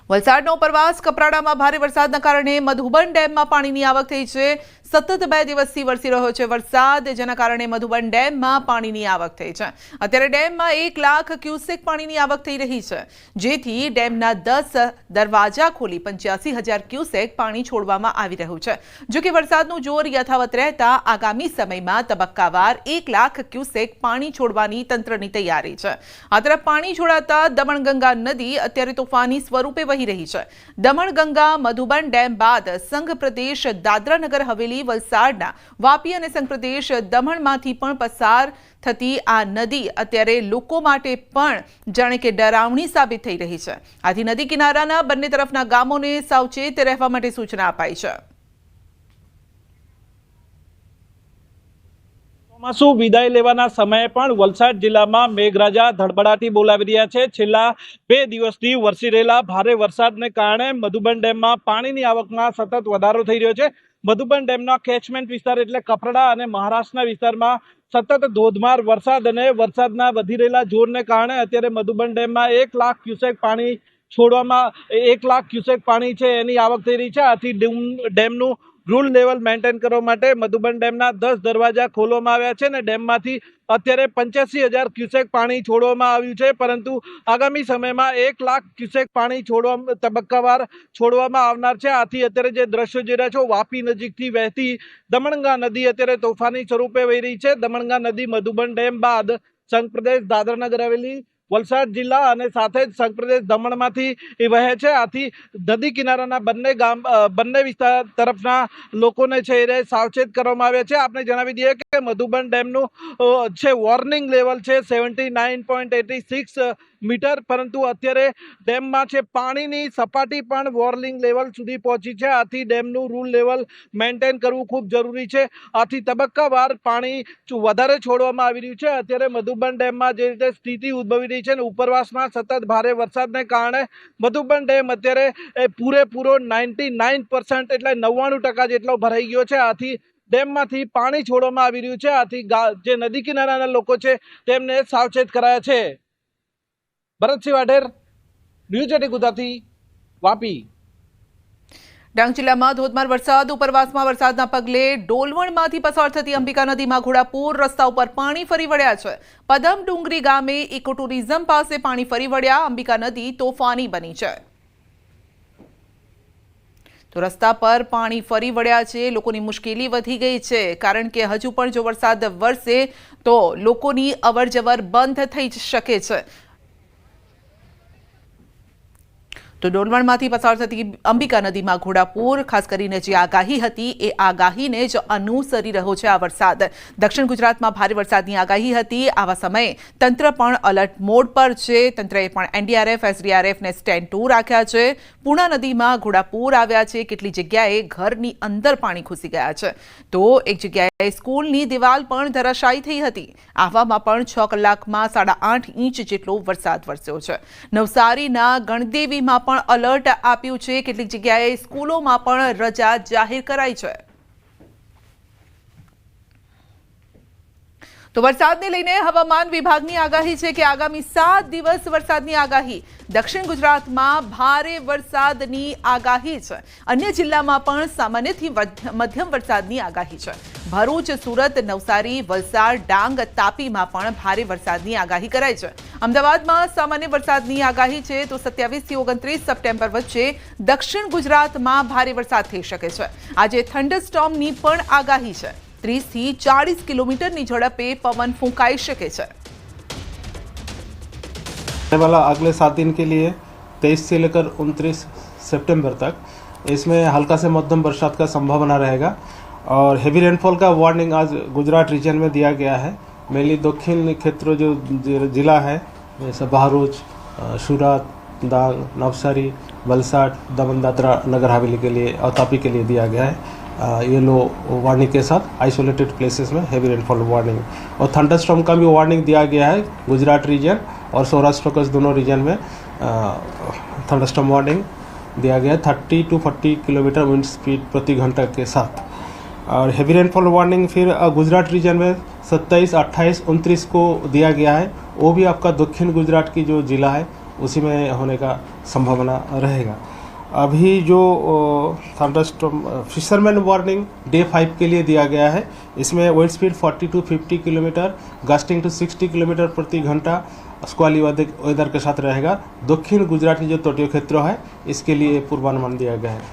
વલસાડનો ઉપરવાસ કપરાડામાં ભારે વરસાદના કારણે મધુબન ડેમમાં પાણીની આવક થઈ છે। સતત 2 દિવસથી વરસી રહ્યો છે વરસાદ, જેના કારણે મધુબન ડેમમાં પાણીની આવક થઈ છે। અત્યારે ડેમમાં 1 લાખ ક્યુસેક પાણીની આવક થઈ રહી છે, જેથી ડેમના 10 દરવાજા ખોલી 85,000 ક્યુસેક પાણી છોડવામાં આવી રહ્યું છે। જો કે વરસાદનું જોર યથાવત રહેતા આગામી સમયમાં તબક્કાવાર 1 લાખ ક્યુસેક પાણી છોડવાની તંત્રની તૈયારી છે। આ તરફ પાણી છોડાતા દમણગંગા નદી અત્યારે તોફાની સ્વરૂપે વહી રહી છે। દમણગંગા મધુબન ડેમ બાદ સંઘ પ્રદેશ દાદરા નગર હવેલી વલસાડના વાપી અને સંઘ પ્રદેશ દમણમાંથી પણ પસાર થતી આ નદી અત્યારે લોકો માટે પણ જાણે કે ડરાવણી સાબિત થઈ રહી છે। આથી નદી કિનારાના બંને તરફના ગામોને સાવચેત રહેવા માટે સૂચના અપાઈ છે। ચોમાસુ વિદાય લેવાના સમયે પણ વલસાડ જિલ્લામાં મેઘરાજા ધડબડાટી બોલાવી રહ્યા છે। છેલ્લા 2 દિવસથી વરસી રહેલા ભારે વરસાદને કારણે મધુબન ડેમમાં પાણીની આવકમાં સતત વધારો થઈ રહ્યો છે। મધુબન ડેમના કેચમેન્ટ વિસ્તાર એટલે કપરાડા અને મહારાષ્ટ્રના વિસ્તારમાં સતત ધોધમાર વરસાદ અને વરસાદના વધી રહેલા જોરને કારણે અત્યારે મધુબન ડેમમાં 1 લાખ ક્યુસેક પાણી છોડવામાં 1 લાખ ક્યુસેક પાણી છે એની આવક થઈ રહી છે। આથી ડેમનું રૂલ લેવલ મેન્ટેન કરવા માટે મધુબન ડેમના 10 દરવાજા ખોલવામાં આવ્યા છે અને ડેમમાંથી અત્યારે 85,000 ક્યુસેક પાણી છોડવામાં આવ્યું છે, પરંતુ આગામી સમયમાં 1 લાખ ક્યુસેક પાણી તબક્કાવાર છોડવામાં આવનાર છે। આથી અત્યારે જે દ્રશ્યો જોઈ રહ્યા છો, વાપી નજીકથી વહેતી દમણગંગા નદી અત્યારે તોફાની સ્વરૂપે વહી રહી છે। દમણગંગા નદી મધુબન ડેમ બાદ સંઘ પ્રદેશ દાદરા નગર હવેલી વલસાડ જિલ્લા અને સાથે જ સંઘ પ્રદેશ દમણમાંથી વહે છે। આથી નદી કિનારાના બંને વિસ્તાર તરફના લોકોને છે એ સાવચેત કરવામાં આવ્યા છે। આપણે જણાવી દઈએ કે મધુબન ડેમનું છે વોર્નિંગ લેવલ છે 79.86 મીટર, પરંતુ અત્યારે ડેમમાં છે પાણીની સપાટી પણ વોર્નિંગ લેવલ સુધી પહોંચી છે। આથી ડેમનું રૂલ લેવલ મેન્ટેન કરવું ખૂબ જરૂરી છે। આથી તબક્કાવાર પાણી વધારે છોડવામાં આવી રહ્યું છે। અત્યારે મધુબન ડેમમાં જે રીતે સ્થિતિ ઉદ્ભવી રહી છે અને ઉપરવાસમાં સતત ભારે વરસાદને કારણે મધુબન ડેમ અત્યારે પૂરેપૂરો 99% એટલે 99% જેટલો ભરાઈ ગયો છે। આથી ડેમમાંથી પાણી છોડવામાં આવી રહ્યું છે। આથી જે નદી કિનારાના લોકો છે તેમને સાવચેત કરાયા છે। ભરતસિંહ વાઢેર, ન્યૂઝ 18 ગુજરાતી, વાપી। ડાંગ જિલ્લામાં ધોધમાર વરસાદ, ઉપરવાસમાં વરસાદના પગલે ડોલવણમાંથી પસાર થતી અંબિકા નદીમાં ઘોડાપુર, રસ્તા ઉપર પાણી ફરી વળ્યા છે। પદમ ડુંગરી ગામે ઇકો ટુરિઝમ પાસે પાણી ફરી વળ્યા, અંબિકા નદી તોફાની બની છે। તો રસ્તા પર પાણી ફરી વળ્યા છે, લોકોની મુશ્કેલી વધી ગઈ છે, કારણ કે હજુ પણ જો વરસાદ વરસે તો લોકોની અવરજવર બંધ થઈ શકે છે। તો ડોલવણમાંથી પસાર થતી અંબિકા નદીમાં ઘોડાપુર, ખાસ કરીને જે આગાહી હતી એ આગાહીને જ અનુસરી રહ્યો છે આ વરસાદ। દક્ષિણ ગુજરાતમાં ભારે વરસાદની આગાહી હતી। આવા સમયે તંત્ર પણ એલર્ટ મોડ પર છે। તંત્રએ પણ એનડીઆરએફ, એસડીઆરએફને સ્ટેન્ડ 2 રાખ્યા છે। પૂર્ણા નદીમાં ઘોડાપુર આવ્યા છે, કેટલી જગ્યાએ ઘરની અંદર પાણી ઘૂસી ગયા છે, તો એક જગ્યાએ સ્કૂલની દિવાલ પણ ધરાશાયી થઈ હતી। આવામાં પણ 6 કલાકમાં 8.5 ઇંચ જેટલો વરસાદ વરસ્યો છે। નવસારીના ગણદેવીમાં પણ અલર્ટ આપ્યું છે, કેટલીક જગ્યાએ સ્કૂલોમાં પણ રજા જાહેર કરાઈ છે। તો વરસાદને લઈને હવામાન વિભાગની આગાહી છે કે આગામી 7 દિવસ વરસાદની આગાહી। દક્ષિણ ગુજરાતમાં ભારે વરસાદની આગાહી છે। અન્ય જિલ્લામાં પણ સામાન્યથી મધ્યમ વરસાદની આગાહી છે। ભરૂચ, સુરત, નવસારી, વલસાડ, ડાંગ, તાપીમાં પણ ભારે વરસાદની આગાહી કરાઈ છે। અમદાવાદમાં સામાન્ય વરસાદની આગાહી છે। તો 27 થી 29 સપ્ટેમ્બર વચ્ચે દક્ષિણ ગુજરાતમાં ભારે વરસાદ થઈ શકે છે। આજે થંડરસ્ટોર્મની પણ આગાહી છે। 30 થી 40 કિलोमीटर झड़पे पवन फूंकाई सके छे। वाला अगले 7 दिन के लिए 23 से लेकर 29 सितंबर तक इसमें हल्का से मध्यम बरसात का संभावना रहेगा और हेवी रेनफॉल का वार्निंग आज गुजरात रीजन में दिया गया है। मेनली दक्षिण क्षेत्र जो जिला है जैसे भरूच, सूरत, डांग, नवसारी, वलसाड, दमन, दादरा नगर हवेली के लिए और तापी के लिए दिया गया है येलो वार्निंग के साथ आइसोलेटेड प्लेसेस में हेवी रेनफॉल वार्निंग। और थंडरस्टॉर्म का भी वार्निंग दिया गया है गुजरात रीजन और सौराष्ट्र कच्छ दोनों रीजन में थंडरस्टॉर्म वार्निंग दिया गया है 30 to 40 किलोमीटर विंड स्पीड प्रति घंटा के साथ। और हेवी रेनफॉल वार्निंग फिर गुजरात रीजन में 27, 28, 29 को दिया गया है। वो भी आपका दक्षिण गुजरात की जो ज़िला है उसी में होने का संभावना रहेगा। अभी जो थंडरस्टॉर्म फिशरमैन वार्निंग डे 5 के लिए दिया गया है, इसमें wind speed 40 to 50 kilometre, gusting to 60 kilometre प्रति घंटा स्क्वाली वेदर के साथ रहेगा। दक्षिण गुजराती जो तटीय क्षेत्र है इसके लिए पूर्वानुमान दिया गया है।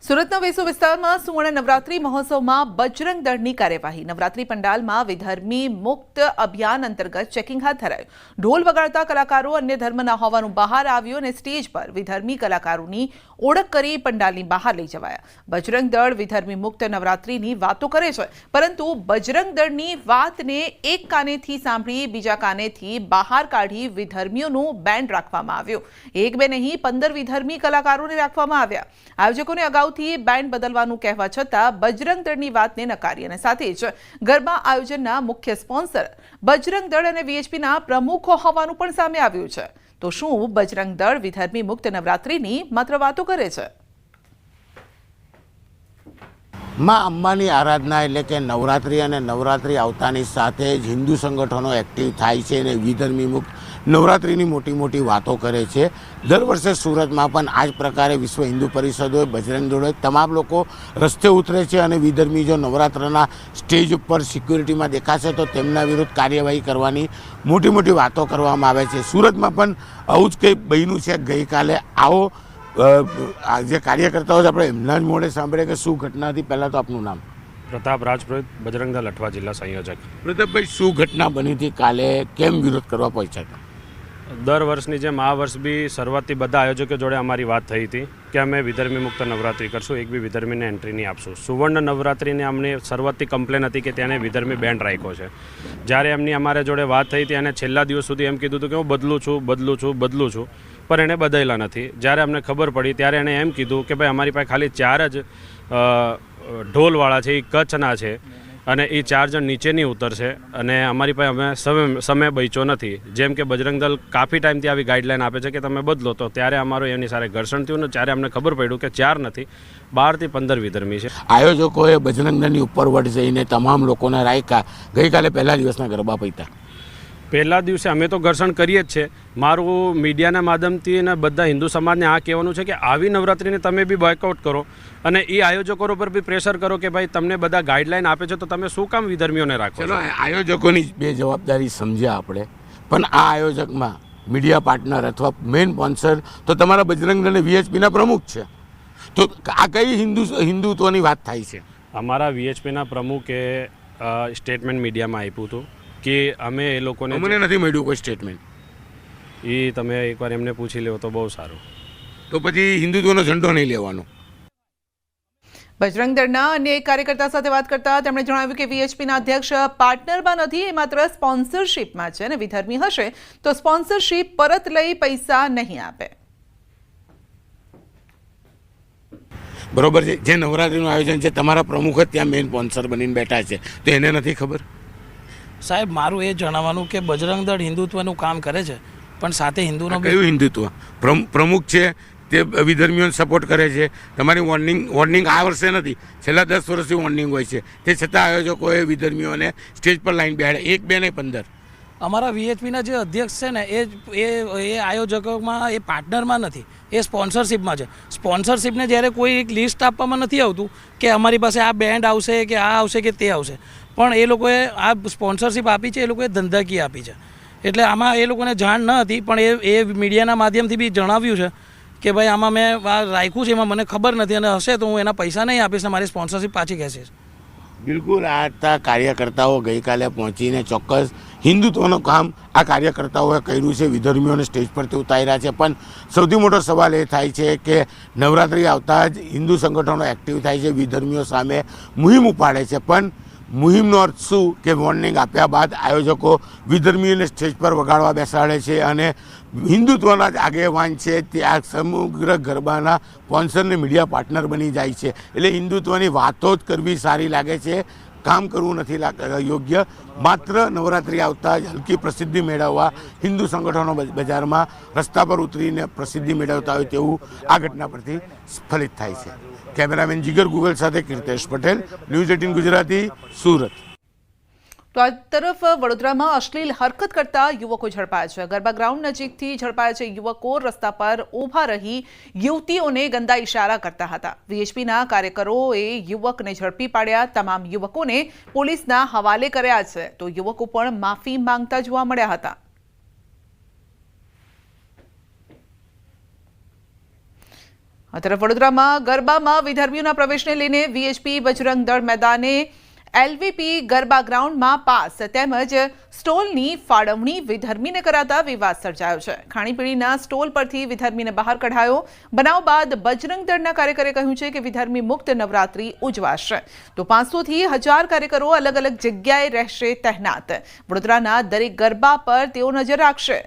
સુરતના વેસુ વિસ્તારમાં સુવર્ણ નવરાત્રી મહોત્સવમાં બજરંગ દળની કાર્યવાહી. નવરાત્રી પંડાલમાં વિધર્મી મુક્ત અભિયાન અંતર્ગત ચેકિંગ હાથ ધરાયું. ઢોલ વગાડતા કલાકારો અન્ય ધર્મના હોવાનું બહાર આવ્યું અને સ્ટેજ પર વિધર્મી કલાકારોની ઓળખ કરી પંડાલની બહાર લઈ જવાયા. બજરંગ દળ વિધર્મી મુક્ત નવરાત્રીની વાતો કરે છે, પરંતુ બજરંગ દળની વાતને એક કાનેથી સાંભળી બીજા કાનેથી બહાર કાઢી વિધર્મીઓનું બેન્ડ રાખવામાં આવ્યું. એક બે નહીં 15 વિધર્મી કલાકારોને રાખવામાં આવ્યા. આયોજકોને અગાઉ બેન્ડ બદલવાનું કહેવા છતાં બજરંગ દળની વાતને નકારી અને સાથે જ ગરબા આયોજનના મુખ્ય સ્પોન્સર બજરંગ દળ અને વીએચપીના પ્રમુખો હોવાનું પણ સામે આવ્યું છે. તો શું બજરંગ દળ વિધર્મી મુક્ત નવરાત્રીની માત્ર વાતો કરે છે? માં અંબાની આરાધના એટલે કે નવરાત્રિ અને નવરાત્રિ આવતાની સાથે જ હિન્દુ સંગઠનો એક્ટિવ થાય છે અને વિધર્મી મુક્ત નવરાત્રિની મોટી મોટી વાતો કરે છે. દર વર્ષે સુરતમાં પણ આ જ પ્રકારે વિશ્વ હિન્દુ પરિષદ હોય, બજરંગ દળ હોય, તમામ લોકો રસ્તે ઉતરે છે અને વિધર્મી જો નવરાત્રના સ્ટેજ ઉપર સિક્યુરિટીમાં દેખાશે તો તેમના વિરુદ્ધ કાર્યવાહી કરવાની મોટી મોટી વાતો કરવામાં આવે છે. સુરતમાં પણ આવું જ કંઈ બન્યું છે ગઈકાલે. આવો જે કાર્યકર્તાઓ છે આપણે એમના જ મોઢે સાંભળે કે શું ઘટના હતી. પહેલાં તો આપનું નામ? પ્રતાપ રાજપુરોહિત, બજરંગ દળ અઠવા જિલ્લા સંયોજક. પ્રતાપભાઈ, શું ઘટના બની હતી કાલે? કેમ વિરોધ કરવા પહોંચ્યા હતા? દર વર્ષની જેમ આ વર્ષ બી શરૂઆતથી બધા આયોજકો જોડે અમારી વાત થઈ હતી કે અમે વિધર્મી મુક્ત નવરાત્રિ કરશું, એક બી વિધર્મીને એન્ટ્રી નહીં આપશું. સુવર્ણ નવરાત્રિની અમને શરૂઆતથી કમ્પ્લેન હતી કે તેને વિધર્મી બેન્ડ રાખ્યો છે. જ્યારે એમની અમારે જોડે વાત થઈ હતી અને છેલ્લા દિવસ સુધી એમ કીધું હતું કે હું બદલું છું, પણ એણે બદલેલા નથી. જ્યારે અમને ખબર પડી ત્યારે એણે એમ કીધું કે ભાઈ અમારી પાસે ખાલી 4 જ ઢોલવાળા છે, એ કચ્છના છે અને એ 4 જણ નીચે નહીં ઉતરશે અને અમારી પાસે સમય બચ્યો નથી. જેમ કે બજરંગ દળ કાફી ટાઈમથી આવી ગાઈડલાઈન આપે છે કે તમે બદલો, તો ત્યારે અમારું એની સાથે ઘર્ષણ થયું ને ત્યારે અમને ખબર પડ્યું કે 4 નથી 12 થી 15 વિધર્મી છે. આયોજકોએ બજરંગ દળની ઉપર વટ જઈને તમામ લોકોને રાખ્યા. ગઈકાલે પહેલા દિવસના ગરબા પૈતા. પહેલા દિવસે અમે તો ઘર્ષણ કરીએ જ છે. મારું મીડિયાના માધ્યમથી અને બધા હિન્દુ સમાજને આ કહેવાનું છે કે આવી નવરાત્રિને તમે બી બોયકોટ કરો અને એ આયોજકો પર બી પ્રેશર કરો કે ભાઈ તમને બધા ગાઈડલાઈન આપે છે તો તમે શું કામ વિધર્મીઓને રાખો? ચલો, આયોજકોની બે જવાબદારી સમજ્યા આપણે, પણ આ આયોજકમાં મીડિયા પાર્ટનર અથવા મેઇન સ્પોન્સર તો તમારા બજરંગ દળ અને વીએચપીના પ્રમુખ છે. તો આ કઈ હિન્દુત્વની વાત થાય છે? અમારા વીએચપીના પ્રમુખે સ્ટેટમેન્ટ મીડિયામાં આપ્યું હતું કે અમે એ લોકોને, મને નથી મળ્યું કોઈ સ્ટેટમેન્ટ. એ તમે એકવાર એમને પૂછી લો તો બહુ સારું. તો પછી હિન્દુત્વનો ઝંડો નહીં લેવાનો. બજરંગ દળના અન્ય એક કાર્યકર્તા સાથે વાત કરતા તેમણે જણાવ્યું કે વીએચપીના અધ્યક્ષ પાર્ટનરમાં નથી, એ માત્ર સ્પોન્સરશીપમાં છે અને વિધર્મી હશે તો સ્પોન્સરશીપ પરત લઈ પૈસા નહીં આપે. બરોબર છે. જે નવરાત્રિનું આયોજન છે તમારા પ્રમુખ જ ત્યાં મેઇન સ્પોન્સર બનીને બેઠા છે, તો એને નથી ખબર? સાહેબ, મારું એ જણાવવાનું કે બજરંગ દળ હિન્દુત્વનું કામ કરે છે, પણ સાથે હિન્દુનો કયું હિન્દુત્વ? પ્રમુખ છે તે વિધર્મીઓને સપોર્ટ કરે છે. તમારી વોર્નિંગ આ વર્ષે નથી, છેલ્લા 10 વર્ષથી વોર્નિંગ હોય છે. તે છતાં આયોજકોએ વિધર્મીઓને સ્ટેજ પર લાઈન બેહાડે. 1 2 નહીં 15. અમારા વીએચપીના જે અધ્યક્ષ છે ને એ આયોજકોમાં, એ પાર્ટનરમાં નથી, એ સ્પોન્સરશિપમાં છે. સ્પોન્સરશિપને જ્યારે કોઈ એક લિસ્ટ આપવામાં નથી આવતું કે અમારી પાસે આ બેન્ડ આવશે કે આ આવશે કે તે આવશે, પણ એ લોકોએ આ સ્પોન્સરશિપ આપી છે, એ લોકોએ ધંધાકીય આપી છે. એટલે આમાં એ લોકોને જાણ ન હતી, પણ એ મીડિયાના માધ્યમથી બી જણાવ્યું છે કે ભાઈ આમાં મેં રાખ્યું છે, એમાં મને ખબર નથી અને હશે તો હું એના પૈસા નહીં આપીશ ને મારી સ્પોન્સરશિપ પાછી ખેંચીશ. બિલકુલ. આ કાર્યકર્તાઓ ગઈકાલે પહોંચીને ચોક્કસ હિન્દુત્વનું કામ આ કાર્યકર્તાઓએ કર્યું છે, વિધર્મીઓને સ્ટેજ પરથી ઉતાર્યા છે. પણ સૌથી મોટો સવાલ એ થાય છે કે નવરાત્રિ આવતા જ હિન્દુ સંગઠનો એક્ટિવ થાય છે, વિધર્મીઓ સામે મુહિમ ઉપાડે છે. પણ મુહિમનો અર્થ શું કે વોર્નિંગ આપ્યા બાદ આયોજકો વિધર્મીઓને સ્ટેજ પર વગાડવા બેસાડે છે અને હિન્દુત્વના જ આગેવાન છે તે આ સમગ્ર ગરબાના સ્પોન્સરને મીડિયા પાર્ટનર બની જાય છે. એટલે હિન્દુત્વની વાતો જ કરવી સારી લાગે છે, કામ કરવું નથી યોગ્ય. માત્ર નવરાત્રિ આવતા જ હલકી પ્રસિદ્ધિ મેળવવા હિન્દુ સંગઠનો બજારમાં રસ્તા પર ઉતરીને પ્રસિદ્ધિ મેળવતા હોય તેવું આ ઘટના પરથી સ્ફલિત થાય છે. કેમેરામેન જીગર ગુગલ સાથે કીર્તેશ પટેલ, ન્યૂઝ 18 ગુજરાતી, સુરત. તો આ તરફ વડોદરામાં અશ્લીલ હરકત કરતા યુવકો ઝડપાયા છે. ગરબા ગ્રાઉન્ડ નજીકથી ઝડપાયા છે યુવકો રસ્તા પર ઊભા રહી યુવતીઓને ગંદા ઇશારા કરતા હતા. વીએચપીના કાર્યકરોએ યુવકને ઝડપી પાડ્યા. તમામ યુવકોને પોલીસના હવાલે કર્યા છે. તો યુવકો પણ માફી માંગતા જોવા મળ્યા હતા. આ તરફ વડોદરામાં ગરબામાં વિધર્મીઓના પ્રવેશને લઈને વીએચપી બજરંગ દળ મેદાને એલવીપી ગરબા ગ્રાઉન્ડમાં પાસ તેમજ સ્ટોલની ફાળવણી વિધર્મીને કરાતા વિવાદ સર્જાયો છે. ખાણીપીણીના સ્ટોલ પરથી વિધર્મીને બહાર કઢાયો. બનાવ બાદ બજરંગ દળના કાર્યકરે કહ્યું છે કે વિધર્મી મુક્ત નવરાત્રી ઉજવાશે. તો 500 થી 1000 કાર્યકરો અલગ અલગ જગ્યાએ રહેશે તહેનાત. વડોદરાના દરેક ગરબા પર તેઓ નજર રાખશે.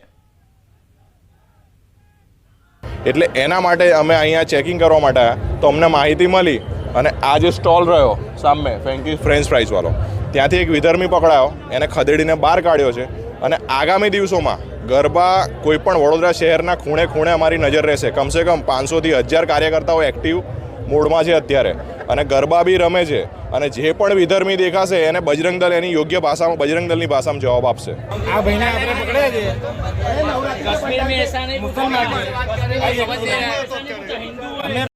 એટલે એના માટે અમે અહીંયા ચેકિંગ કરવા માટે આવ્યા તો અમને માહિતી મળી અને આ જે સ્ટોલ રહ્યો સામે ફેન્કી ફ્રેન્ચ ફ્રાઈઝવાળો, ત્યાંથી એક વિધર્મી પકડાયો, એને ખદેડીને બહાર કાઢ્યો છે. અને આગામી દિવસોમાં ગરબા કોઈ પણ વડોદરા શહેરના ખૂણે ખૂણે અમારી નજર રહેશે. કમસે કમ 500 થી 1000 કાર્યકર્તાઓ એક્ટિવ મોડમાં છે અત્યારે અને ગરબા બી રમે છે. અને જે પણ વિધર્મી દેખાશે એને બજરંગ દળ એની યોગ્ય ભાષામાં, બજરંગ દળની ભાષામાં જવાબ આપશે. આ ભાઈને આપણે પકડ્યા છે.